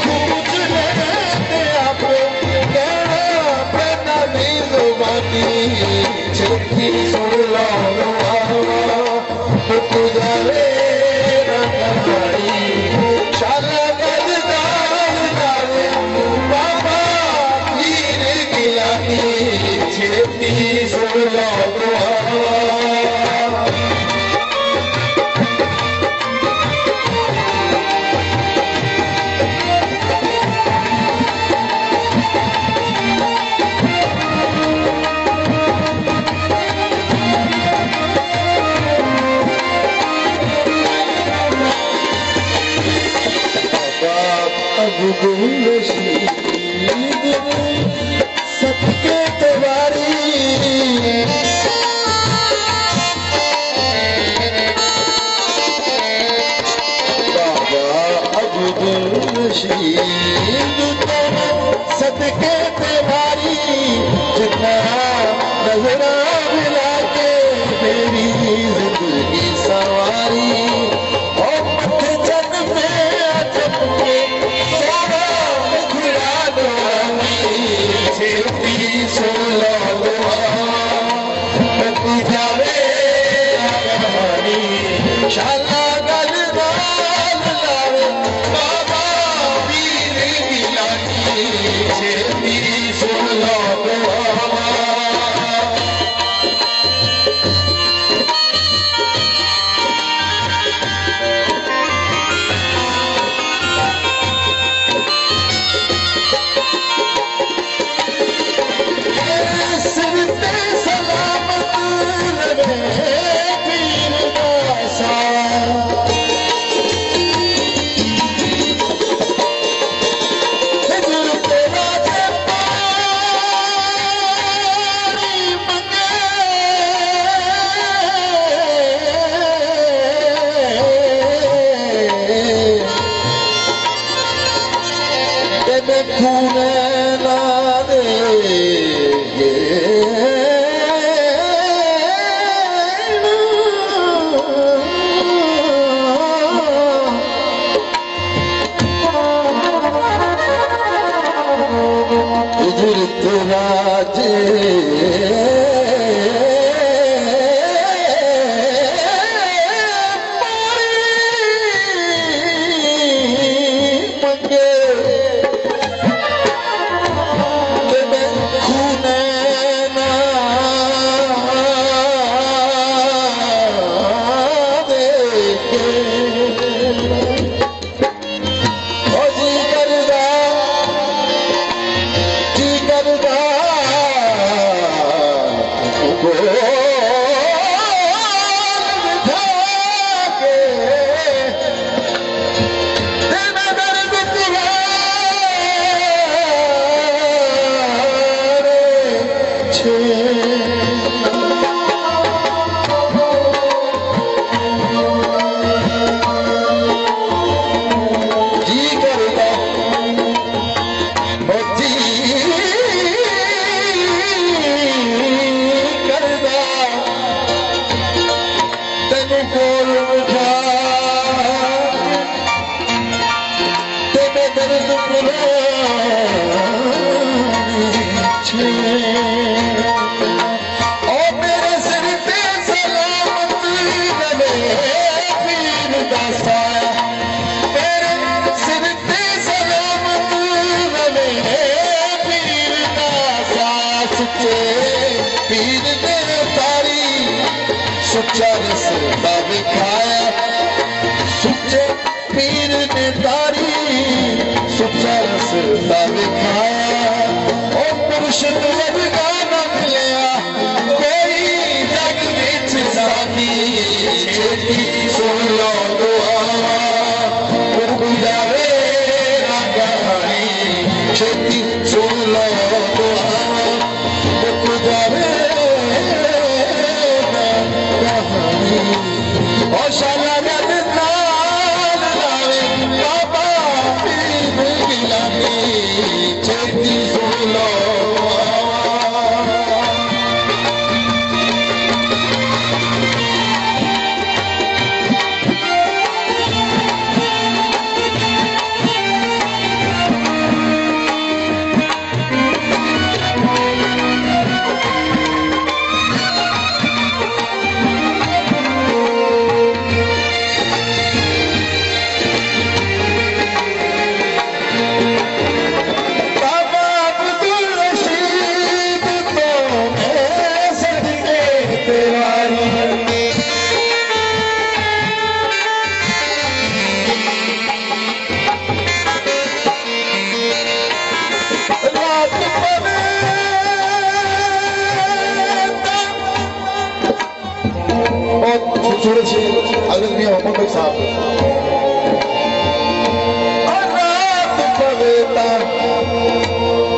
पूछने ते आपे कहना पैना दी जुबानी छेती सुन लो मुक जावे ना कहानी शाला गजदार जावे बाबा पीर गिलानी छेती सुन लो सबके तवारी बाबा अब्दुल रशीद सदके तवारी जितना नजरा मिला के मेरी जिंदगी सवारी शाला गलदार लावे बाबा पीर गिलानी छेती सुन लो सुच्चा रस्ता दिखाया सुच्चे पीर ने तारी सुच्चा रस्ता दिखाया ओ पुरुष वर्गा न मिलया कोई जग विच सानी छेती सुन लो दुआ मुक जावे ना कहानी छेती सुन लो दुआ मुक जावे और शाला गलदार लावे बाबा पीर गिलानी छेती सुन लो खूबसूरत शेर हज़रत मियां मोहम्मद साहब। रात पवेता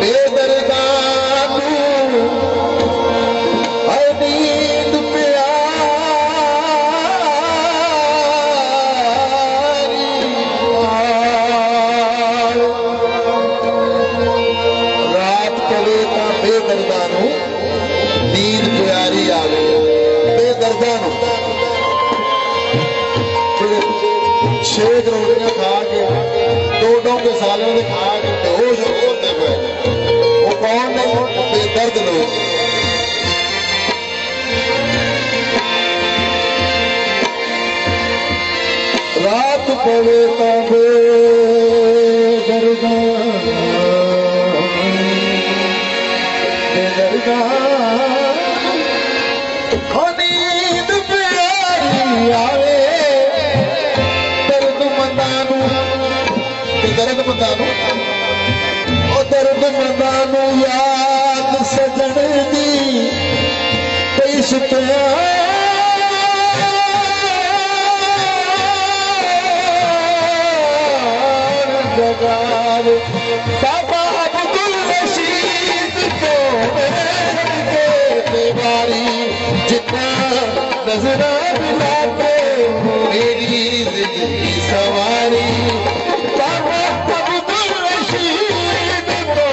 बेदर्दा नींद प्यारी, रात पवेता बेदर्दा नींद प्यारी आवे। बेदर्दा छेद रोटियां खा के दो डोंगे सालों ने खा के बेहोश होते पे वो कौन ने? बेदर्द लोग। रात पवे तबे बेदर्दा बेदर्दा नींद प्यारी आवे। दर्द मंदानू दर्द मंदानू याद सजन दी कई सुतिया जगावे। बाबा अब्दुल रशीद को बारी जितना नजरा मिलाते मेरी जिंदगी सवारी। बाबा अब्दुल रशीद को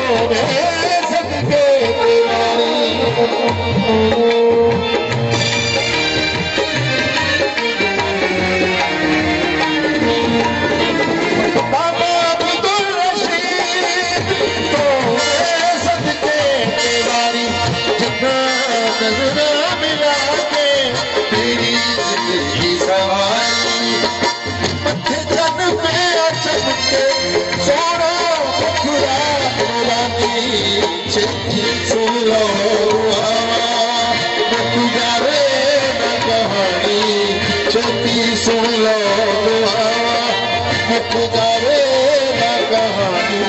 सदके बारी। नजरा मिला के तेरी जिंदगी सवारी। मथे चन पे चमके सोना खुदा रानी छेती सुनो गुजारे न कहानी छेती सुनो गुजारे न कहानी।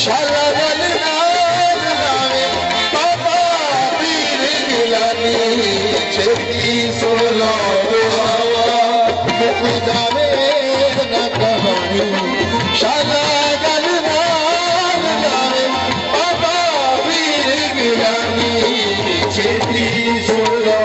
शाला छेती सोलो गुजारे न कहानी। शाला गल नावे बाबा वीर गिलानी छेती सोलो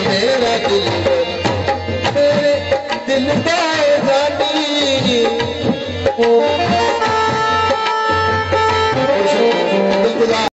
मेरा दिल मेरे दिल जानी।